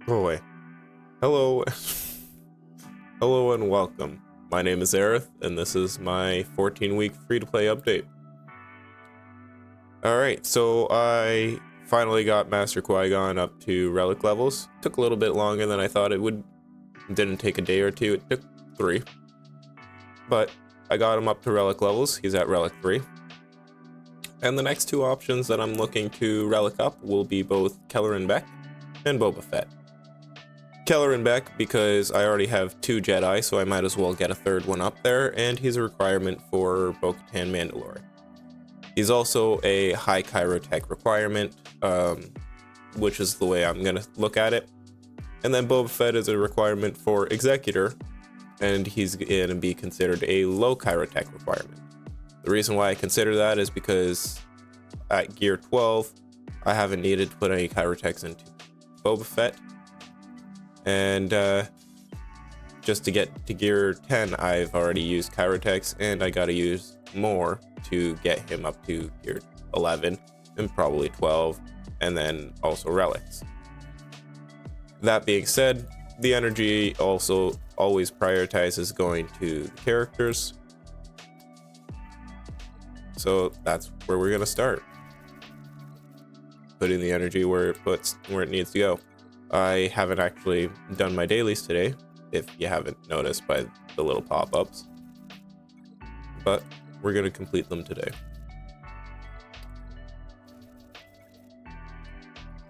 Go away. Hello. Hello and welcome. My name is Aerith, and this is my 14-week free-to-play update. Alright, so I finally got Master Qui-Gon up to relic levels. Took a little bit longer than I thought it would. Didn't take a day or two, it took 3. But I got him up to relic levels. He's at relic 3. And the next two options that I'm looking to relic up will be both Keller and Beck and Boba Fett. Keller and Beck because I already have 2 Jedi, so I might as well get a third one up there, and he's a requirement for Bo-Katan Mandalore. He's also a high Chirotech requirement, which is the way I'm going to look at it. And then Boba Fett is a requirement for Executor, and he's going to be considered a low Chirotech requirement. The reason why I consider that is because at Gear 12, I haven't needed to put any Chirotechs into Boba Fett. And just to get to Gear 10, I've already used Chirotechs, and I gotta use more to get him up to Gear 11 and probably 12, and then also Relics. That being said, the energy also always prioritizes going to the characters. So that's where we're gonna start. Putting the energy where it needs to go. I haven't actually done my dailies today, if you haven't noticed by the little pop-ups, but we're going to complete them today.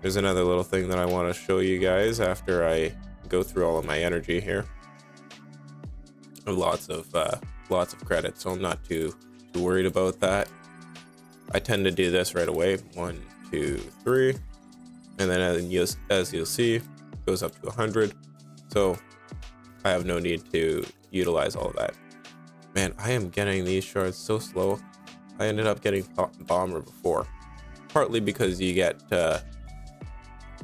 There's another little thing that I want to show you guys after I go through all of my energy here. Lots of credit, so I'm not too worried about that. I tend to do this right away. 1, 2, 3. And then as you'll see, it goes up to 100. So I have no need to utilize all of that. Man, I am getting these shards so slow. I ended up getting bomber before. Partly because you get a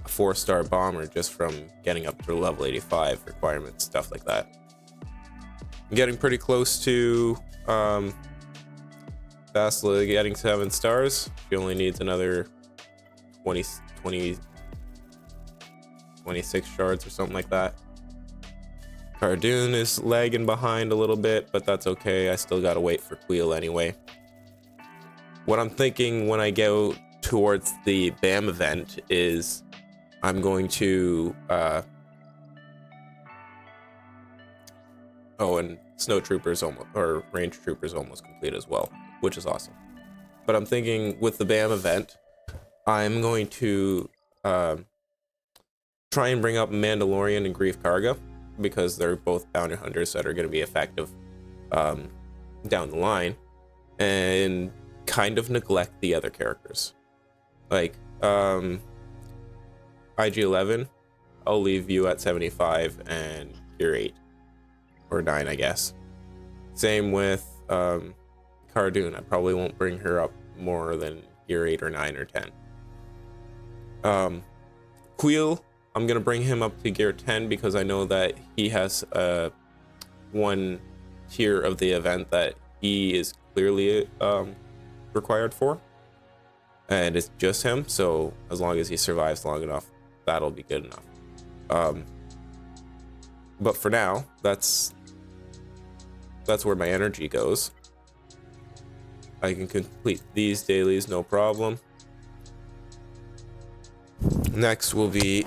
4-star bomber just from getting up to level 85 requirements, stuff like that. I'm getting pretty close to Basila getting 7 stars. She only needs another 26 shards or something like that. Cardoon is lagging behind a little bit, but that's okay. I still gotta wait for Queel anyway. What I'm thinking when I go towards the BAM event is I'm going to and Snow Troopers or Range Troopers almost complete as well, which is awesome. But I'm thinking with the BAM event, I'm going to try and bring up Mandalorian and Grief Karga because they're both bounty hunters that are going to be effective down the line, and kind of neglect the other characters. Like IG-11, I'll leave you at 75 and Gear 8 or 9, I guess. Same with Cardoon. I probably won't bring her up more than Gear 8 or 9 or 10. Queel, I'm gonna bring him up to Gear 10 because I know that he has one tier of the event that he is clearly required for, and it's just him. So as long as he survives long enough, that'll be good enough. But for now, that's where my energy goes. I can complete these dailies, no problem. Next will be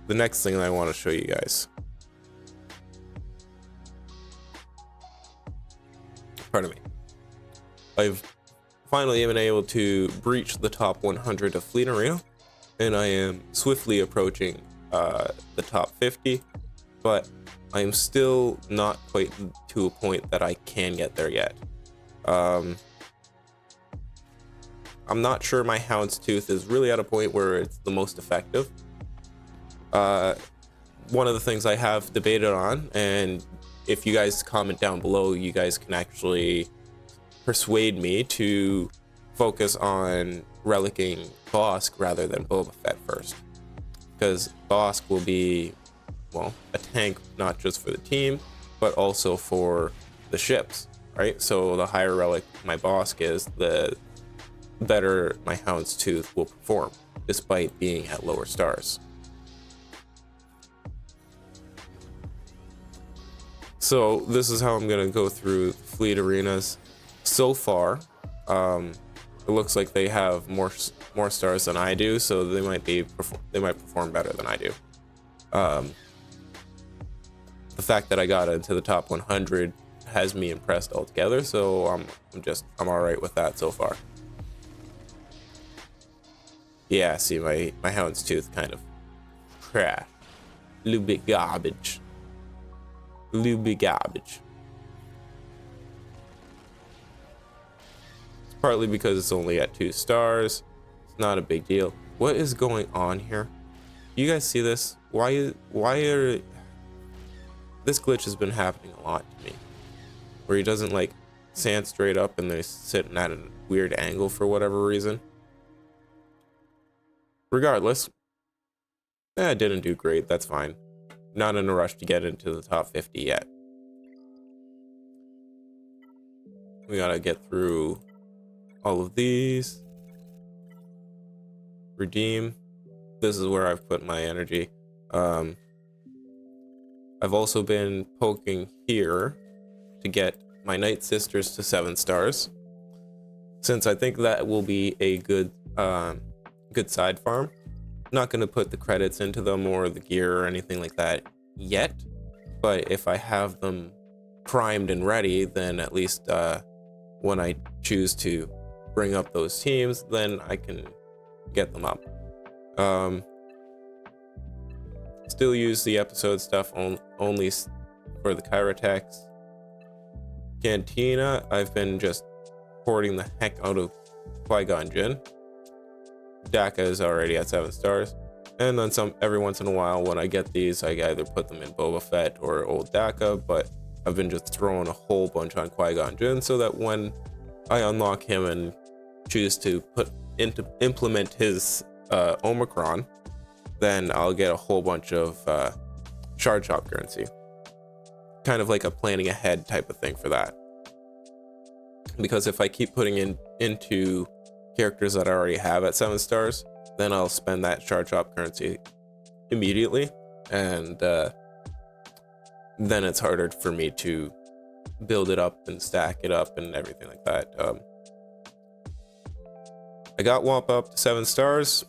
the next thing that I want to show you guys. Pardon me. I've finally been able to breach the top 100 of Fleet Arena, and I am swiftly approaching the top 50, but I am still not quite to a point that I can get there yet. I'm not sure my Houndstooth is really at a point where it's the most effective. One of the things I have debated on, and if you guys comment down below, you guys can actually persuade me to focus on relicking Bosk rather than Boba Fett first. Because Bosk will be, well, a tank not just for the team, but also for the ships, right? So the higher relic my Bosk is, the better my Houndstooth will perform, despite being at lower stars. So this is how I'm gonna go through fleet arenas. So far, it looks like they have more stars than I do, so they might perform better than I do. The fact that I got into the top 100 has me impressed altogether, so I'm all right with that so far. Yeah, see, my houndstooth kind of crap, a little bit garbage. It's partly because it's only at 2 stars. It's not a big deal. What is going on here? You guys see this? Why are this glitch has been happening a lot to me, where he doesn't like stand straight up and they're sitting at a weird angle for whatever reason. Regardless, I didn't do great. That's fine. Not in a rush to get into the top 50 yet. We gotta get through all of these. Redeem. This is where I've put my energy. I've also been poking here to get my Night Sisters to 7 stars, since I think that will be a good side farm. Not going to put the credits into them or the gear or anything like that yet, but if I have them primed and ready, then at least when I choose to bring up those teams, then I can get them up. Still use the episode stuff only for the Kyrotex. Cantina, I've been just hoarding the heck out of Qui-Gon Jinn. Daka is already at 7 stars, and then every once in a while when I get these, I either put them in Boba Fett or old Daka, but I've been just throwing a whole bunch on Qui-Gon Jinn so that when I unlock him and choose to implement his Omicron, then I'll get a whole bunch of shard shop currency. Kind of like a planning ahead type of thing for that. Because if I keep putting into characters that I already have at 7 stars, then I'll spend that shard shop currency immediately, and then it's harder for me to build it up and stack it up and everything like that. I got Wampa up to 7 stars.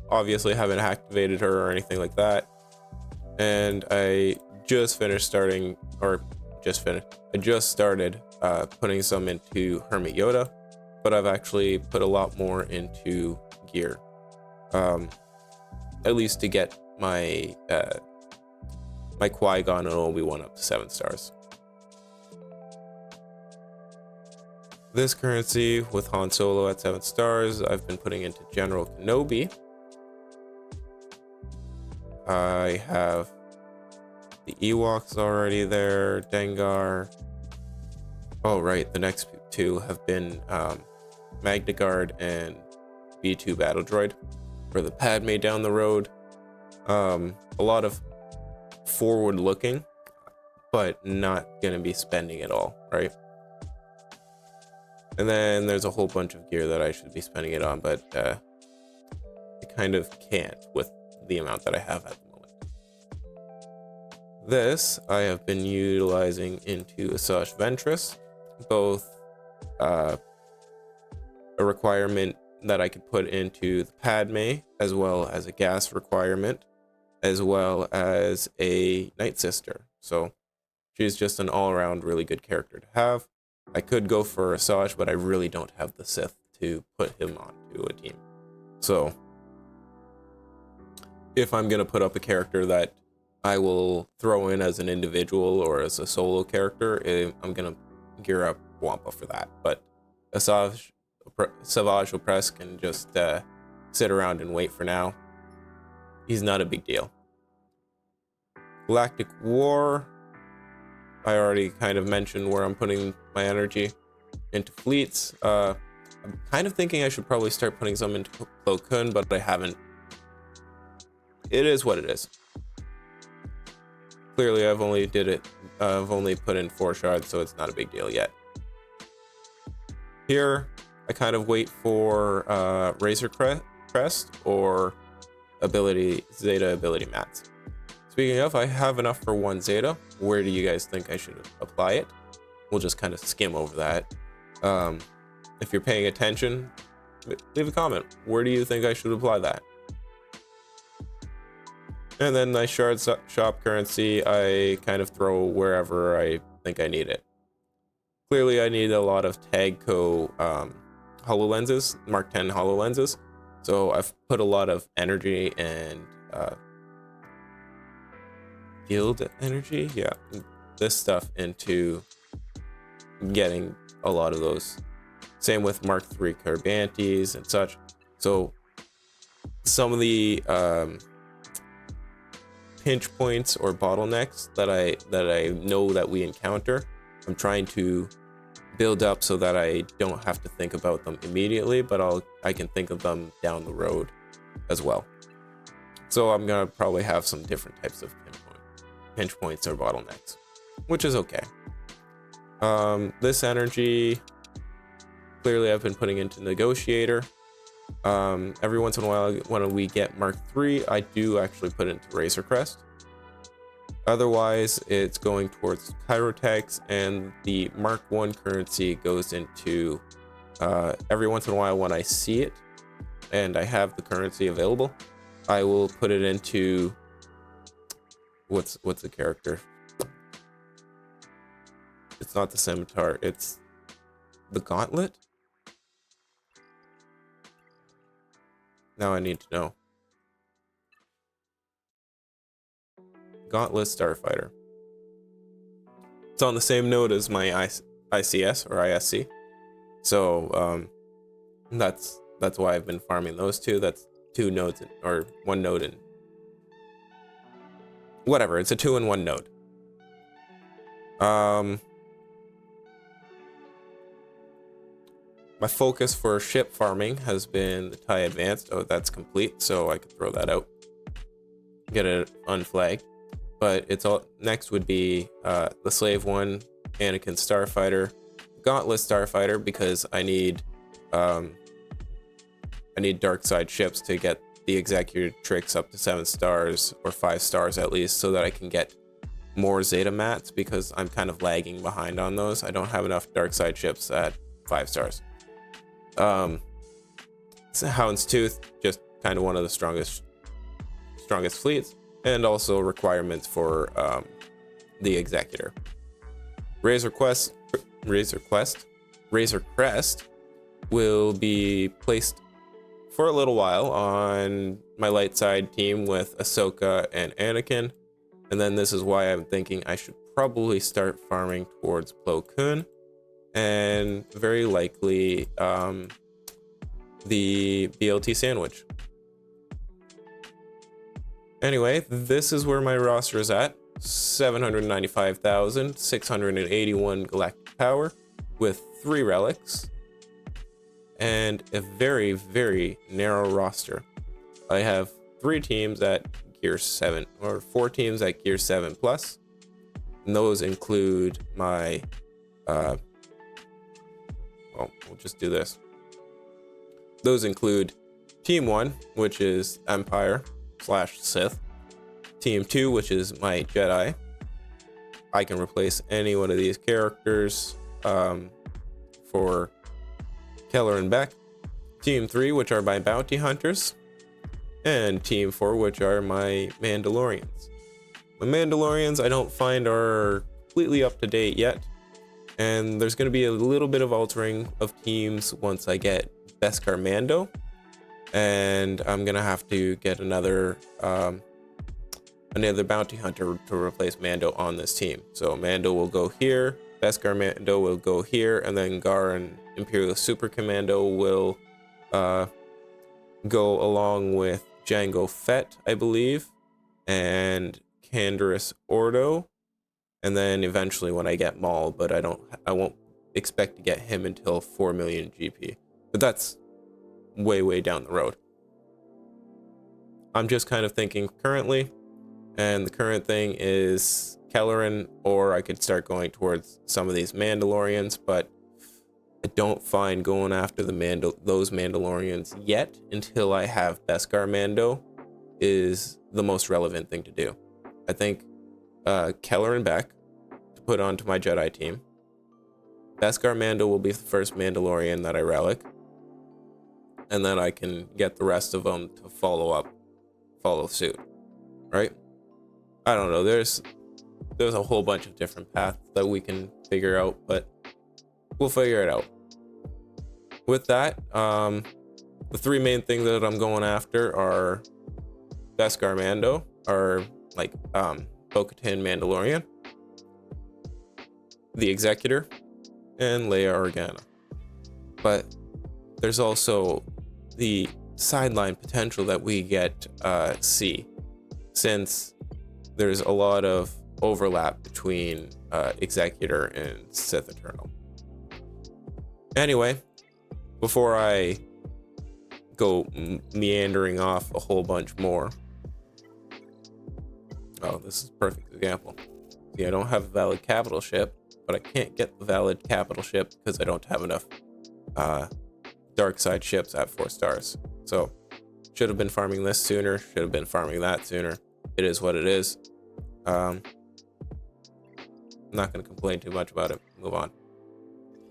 Obviously haven't activated her or anything like that, and I just started putting some into Hermit Yoda, but I've actually put a lot more into gear, at least to get my my Qui-Gon and Obi-Wan up to 7 stars. This currency with Han Solo at 7 stars, I've been putting into General Kenobi. I have the Ewoks already there, Dengar. Oh right, the next 2 have been Magna Guard and B2 Battle Droid for the Padme down the road. A lot of forward looking, but not gonna be spending it all, right? And then there's a whole bunch of gear that I should be spending it on, but I kind of can't with the amount that I have at the moment. This I have been utilizing into Asajj Ventress, both a requirement that I could put into the Padme, as well as a gas requirement, as well as a Night Sister. So she's just an all-around really good character to have. I could go for Asajj, but I really don't have the Sith to put him onto a team. So if I'm going to put up a character that I will throw in as an individual or as a solo character, I'm going to gear up Wampa for that. But Savage Opress can just sit around and wait for now. He's not a big deal. Galactic War, I already kind of mentioned where I'm putting my energy into fleets. I'm kind of thinking I should probably start putting some into Plo Koon, but I haven't. It is what it is. Clearly, I've only put in 4 shards, so it's not a big deal yet. Here, I kind of wait for Razor Crest or Zeta ability mats. Speaking of, I have enough for 1 Zeta. Where do you guys think I should apply it? We'll just kind of skim over that. If you're paying attention, leave a comment. Where do you think I should apply that? And then my shard shop currency, I kind of throw wherever I think I need it. Clearly, I need a lot of Tagco HoloLenses, Mark 10 HoloLenses. So I've put a lot of energy and guild energy, yeah, this stuff into getting a lot of those. Same with Mark 3 Carbantes and such. So some of the pinch points or bottlenecks that I know that we encounter, I'm trying to build up so that I don't have to think about them immediately, but I can think of them down the road as well. So I'm gonna probably have some different types of pinch points or bottlenecks, which is okay. This energy, clearly I've been putting into Negotiator. Every once in a while when we get Mark 3, I do actually put it into Razor Crest. Otherwise, it's going towards Chirotex, and the Mark 1 currency goes into, every once in a while when I see it and I have the currency available, I will put it into, what's the character? It's not the Scimitar, it's the Gauntlet? Now I need to know. Gauntlet Starfighter. It's on the same node as my ICS or ISC. So that's why I've been farming those two. That's 2 nodes or 1 node in. Whatever, it's a 2-in-1 node. My focus for ship farming has been the TIE Advanced. Oh, that's complete, so I could throw that out. Get it unflagged. But it's all next would be the Slave 1, Anakin Starfighter, Gauntlet Starfighter, because I need dark side ships to get the Executrix up to 7 stars or 5 stars at least, so that I can get more Zeta mats, because I'm kind of lagging behind on those. I don't have enough dark side ships at 5 stars. Hound's Tooth, just kind of one of the strongest fleets, and also requirements for the Executor. Razor Crest will be placed for a little while on my light side team with Ahsoka and Anakin, and then this is why I'm thinking I should probably start farming towards Plo Koon, and very likely the BLT sandwich. Anyway, this is where my roster is at. 795,681 galactic power with 3 relics and a very, very narrow roster. I have 3 teams at gear 7, or 4 teams at gear 7 plus, and those include my well, we'll just do this. Those include Team 1, which is Empire / Sith. Team 2, which is my Jedi. I can replace any one of these characters for Keller and Beck. Team 3, which are my Bounty Hunters. And Team 4, which are my Mandalorians. My Mandalorians I don't find are completely up to date yet. And there's going to be a little bit of altering of teams once I get Beskar Mando, and I'm gonna have to get another bounty hunter to replace Mando on this team. So Mando will go here, Beskar Mando will go here, and then Gar and Imperial Super Commando will go along with Jango Fett, I believe, and Canderous Ordo, and then eventually when I get Maul, but I won't expect to get him until 4 million GP. But that's way down the road. I'm just kind of thinking currently, and the current thing is Kelleran, or I could start going towards some of these Mandalorians, but I don't find going after those Mandalorians yet until I have Beskar Mando is the most relevant thing to do. I think Keller and Beck to put onto my Jedi team. Beskar Mando will be the first Mandalorian that I relic, and then I can get the rest of them to follow suit, right? I don't know. There's a whole bunch of different paths that we can figure out, but we'll figure it out. With that, the three main things that I'm going after are Beskar Mando, or like Bo-Katan Mandalorian, the Executor, and Leia Organa. But there's also the sideline potential that we get see, since there's a lot of overlap between Executor and Sith Eternal. Anyway, before I go meandering off a whole bunch more. Oh, this is a perfect example. See, I don't have a valid capital ship, but I can't get the valid capital ship because I don't have enough dark side ships at 4 stars. So, should have been farming this sooner, should have been farming that sooner. It is what it is. I'm not going to complain too much about it. Move on.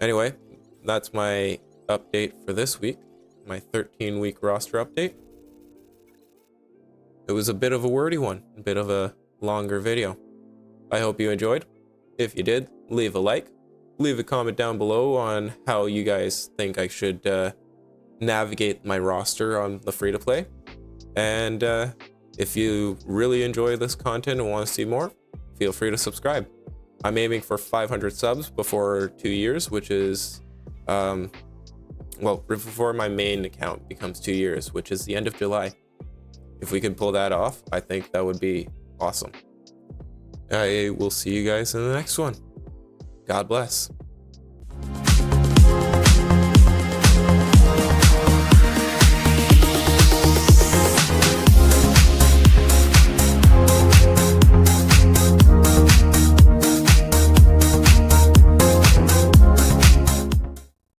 Anyway, that's my update for this week. My 13-week roster update. It was a bit of a wordy one, a bit of a longer video. I hope you enjoyed. If you did, leave a like. Leave a comment down below on how you guys think I should navigate my roster on the free-to-play. And if you really enjoy this content and want to see more, feel free to subscribe. I'm aiming for 500 subs before 2 years, which is, well, before my main account becomes 2 years, which is the end of July. If we can pull that off, I think that would be awesome. I will see you guys in the next one. God bless.